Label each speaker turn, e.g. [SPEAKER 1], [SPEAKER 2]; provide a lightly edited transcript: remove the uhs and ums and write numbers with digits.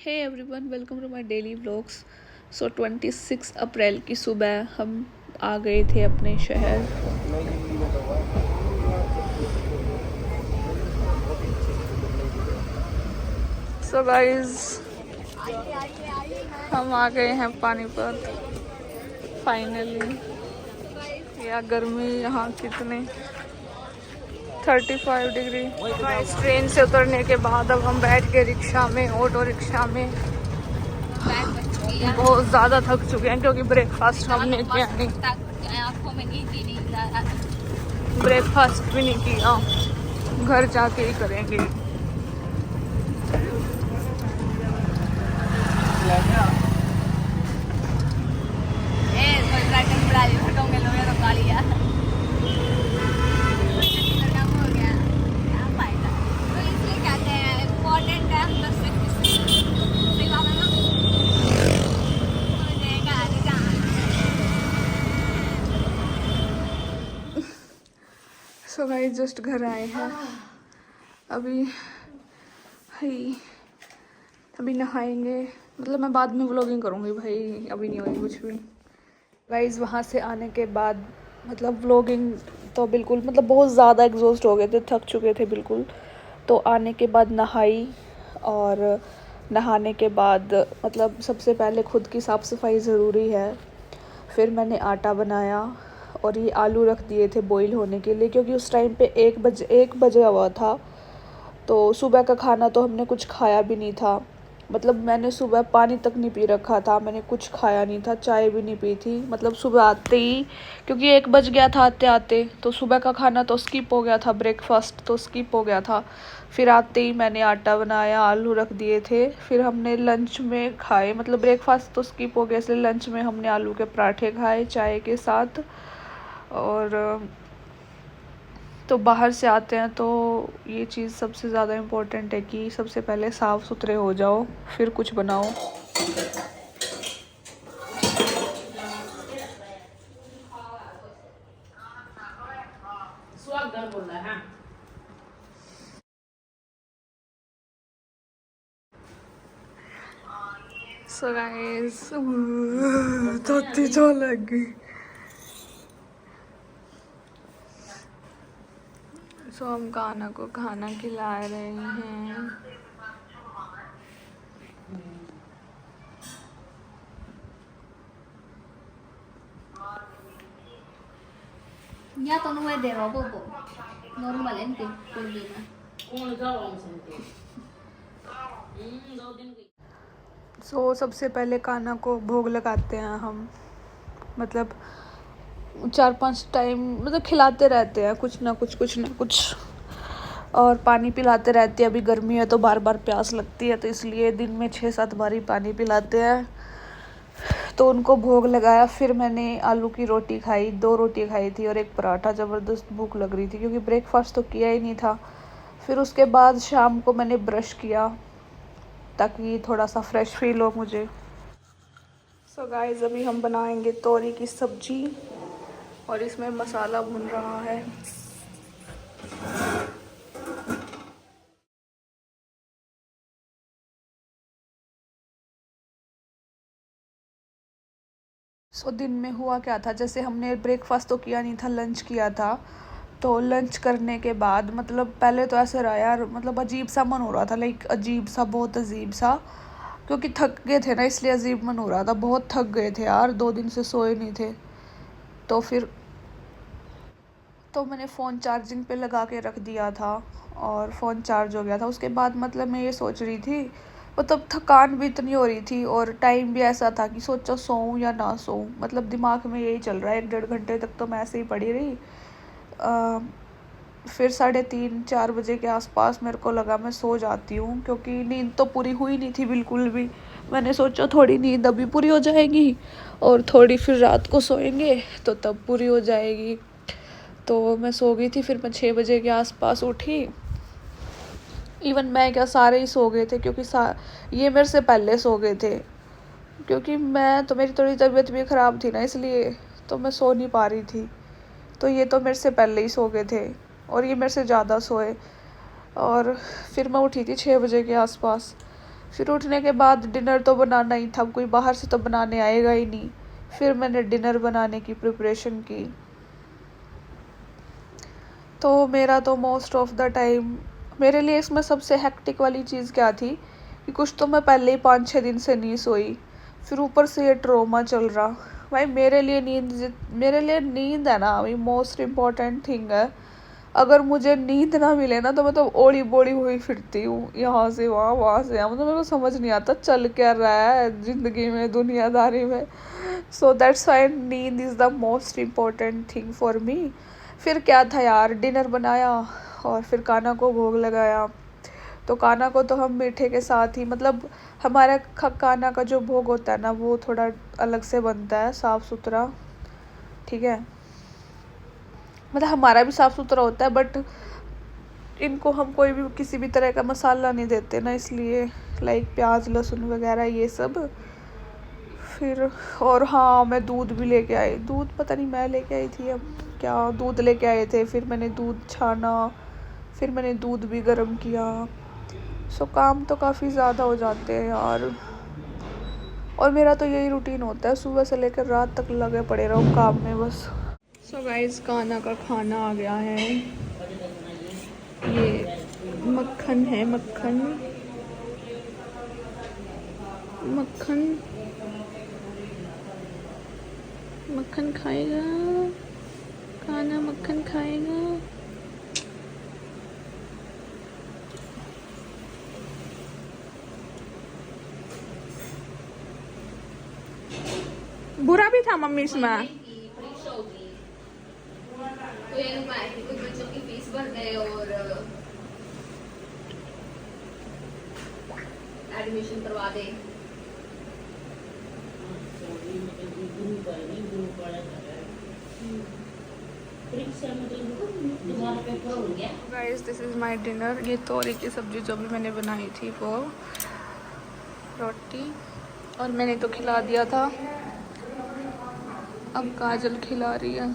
[SPEAKER 1] Hey everyone, welcome to my daily vlogs. 26 अप्रैल की सुबह हम आ गए थे अपने शहर। सो गाइस, हम आ गए हैं पानीपत फाइनली। या गर्मी यहाँ कितने 35 डिग्री। गाइस, ट्रेन से उतरने के बाद अब हम बैठ गए रिक्शा में, ऑटो रिक्शा में। बहुत ज़्यादा थक चुके हैं क्योंकि ब्रेकफास्ट हमने किया नहीं, ब्रेकफास्ट भी नहीं किया, घर जाके ही करेंगे। सो गाइस, जस्ट घर आए हैं अभी अभी नहाएंगे। मतलब मैं बाद में व्लॉगिंग करूँगी भाई, अभी नहीं होगी कुछ भी। गाइस, वहाँ से आने के बाद मतलब व्लॉगिंग तो बिल्कुल मतलब बहुत ज़्यादा एग्जॉस्ट हो गए थे, थक चुके थे बिल्कुल। तो आने के बाद नहाई, और नहाने के बाद मतलब सबसे पहले खुद की साफ़ सफाई ज़रूरी है। फिर मैंने आटा बनाया और ये आलू रख दिए थे बॉईल होने के लिए, क्योंकि उस टाइम पे 1 बजे हुआ था। तो सुबह का खाना तो हमने कुछ खाया भी नहीं था। मतलब मैंने सुबह पानी तक नहीं पी रखा था, मैंने कुछ खाया नहीं था, चाय भी नहीं पी थी। मतलब सुबह आते ही, क्योंकि 1 बज गया था आते आते, तो सुबह का खाना तो स्किप हो गया था, ब्रेकफास्ट तो स्किप हो गया था। फिर आते ही मैंने आटा बनाया, आलू रख दिए थे। फिर हमने लंच में खाए, मतलब ब्रेकफास्ट तो स्किप हो गया, इसलिए लंच में हमने आलू के पराठे खाए चाय के साथ। और तो बाहर से आते हैं तो ये चीज़ सबसे ज़्यादा इम्पोर्टेंट है कि सबसे पहले साफ़ सुथरे हो जाओ, फिर कुछ बनाओ। सो गाइस, तोती जो लग गई। सो हम कान्हा को खाना खिला रहे हैं।
[SPEAKER 2] Ya to nuôi để nó bụng bụng normal em tìm कोई भी ना
[SPEAKER 1] सो सबसे पहले कान्हा को भोग लगाते हैं हम। मतलब 4-5 टाइम मतलब खिलाते रहते हैं, कुछ ना कुछ, और पानी पिलाते रहते हैं। अभी गर्मी है तो बार बार प्यास लगती है, तो इसलिए दिन में 6-7 बार ही पानी पिलाते हैं। तो उनको भोग लगाया। फिर मैंने आलू की रोटी खाई, 2 रोटी खाई थी और 1 पराठा। ज़बरदस्त भूख लग रही थी क्योंकि ब्रेकफास्ट तो किया ही नहीं था। फिर उसके बाद शाम को मैंने ब्रश किया ताकि थोड़ा सा फ्रेश फील हो मुझे। सो गाइस, अभी हम बनाएंगे तोरी की सब्जी और इसमें मसाला भून रहा है। सो दिन में हुआ क्या था, जैसे हमने ब्रेकफास्ट तो किया नहीं था, लंच किया था। तो लंच करने के बाद मतलब पहले तो ऐसे रहा यार, मतलब अजीब सा मन हो रहा था, लाइक अजीब सा, बहुत अजीब सा, क्योंकि थक गए थे ना, इसलिए अजीब मन हो रहा था। बहुत थक गए थे यार, 2 दिन से सोए नहीं थे। तो फिर तो मैंने फ़ोन चार्जिंग पे लगा के रख दिया था और फ़ोन चार्ज हो गया था। उसके बाद मतलब मैं ये सोच रही थी, मतलब थकान भी इतनी हो रही थी और टाइम भी ऐसा था कि सोचा सोऊं या ना सोऊं। मतलब दिमाग में यही चल रहा है। 1-1.5 घंटे तक तो मैं ऐसे ही पड़ी रही। फिर 3:30-4 बजे के आसपास मेरे को लगा मैं सो जाती हूँ, क्योंकि नींद तो पूरी हुई नहीं थी बिल्कुल भी। मैंने सोचा थोड़ी नींद अभी पूरी हो जाएगी और थोड़ी फिर रात को सोएंगे तो तब पूरी हो जाएगी। तो मैं सो गई थी। फिर मैं 6 बजे के आसपास उठी। इवन मैं क्या, सारे ही सो गए थे, क्योंकि ये मेरे से पहले सो गए थे, क्योंकि मैं तो मेरी थोड़ी तबीयत भी ख़राब थी ना, इसलिए तो मैं सो नहीं पा रही थी। तो ये तो मेरे से पहले ही सो गए थे और ये मेरे से ज़्यादा सोए। और फिर मैं उठी थी 6 बजे के आसपास। फिर उठने के बाद डिनर तो बनाना ही था, कोई बाहर से तो बनाने आएगा ही नहीं। फिर मैंने डिनर बनाने की प्रिपरेशन की। तो मेरा तो मोस्ट ऑफ द टाइम, मेरे लिए इसमें सबसे हेक्टिक वाली चीज़ क्या थी कि कुछ तो मैं पहले ही 5-6 दिन से नहीं सोई, फिर ऊपर से ये ट्रोमा चल रहा। भाई मेरे लिए नींद है ना, अभी मोस्ट इम्पॉर्टेंट थिंग है। अगर मुझे नींद ना मिले ना तो मैं तो ओढ़ी बोड़ी हुई फिरती हूँ, यहाँ से वहाँ वहाँ से यहाँ, मतलब मेरे को समझ नहीं आता चल क्या रहा है ज़िंदगी में, दुनियादारी में। सो दैट्स वाई नींद is the most important thing for me. फिर क्या था यार, डिनर बनाया और फिर कान्हा को भोग लगाया। तो कान्हा को तो हम मीठे के साथ ही, मतलब हमारा कान्हा का जो भोग होता है ना वो थोड़ा अलग से बनता है, साफ़ सुथरा, ठीक है। मतलब हमारा भी साफ़ सुथरा होता है, बट इनको हम कोई भी किसी भी तरह का मसाला नहीं देते ना, इसलिए लाइक प्याज लहसुन वगैरह ये सब। फिर और हाँ, मैं दूध भी लेके आई, दूध पता नहीं मैं लेके आई थी अब क्या, दूध लेके आए थे, फिर मैंने दूध छाना, फिर मैंने दूध भी गर्म किया। सो काम तो काफ़ी ज़्यादा हो जाते हैं यार, और मेरा तो यही रूटीन होता है, सुबह से लेकर रात तक लगे पड़े रहो काम में बस। सो गाइस, कान्हा का खाना आ गया है, ये मक्खन है, मक्खन मक्खन मक्खन खाएगा कान्हा, मक्खन खाएगा। बुरा भी था मम्मी इसमें।
[SPEAKER 2] तो ये कुछ बच्चों की फीस भर गए और एडमिशन करवा दे।
[SPEAKER 1] Guys, this is my dinner. ये तोरी की सब्ज़ी जो भी मैंने बनाई थी, वो रोटी, और मैंने तो खिला दिया था, अब काजल खिला रही है।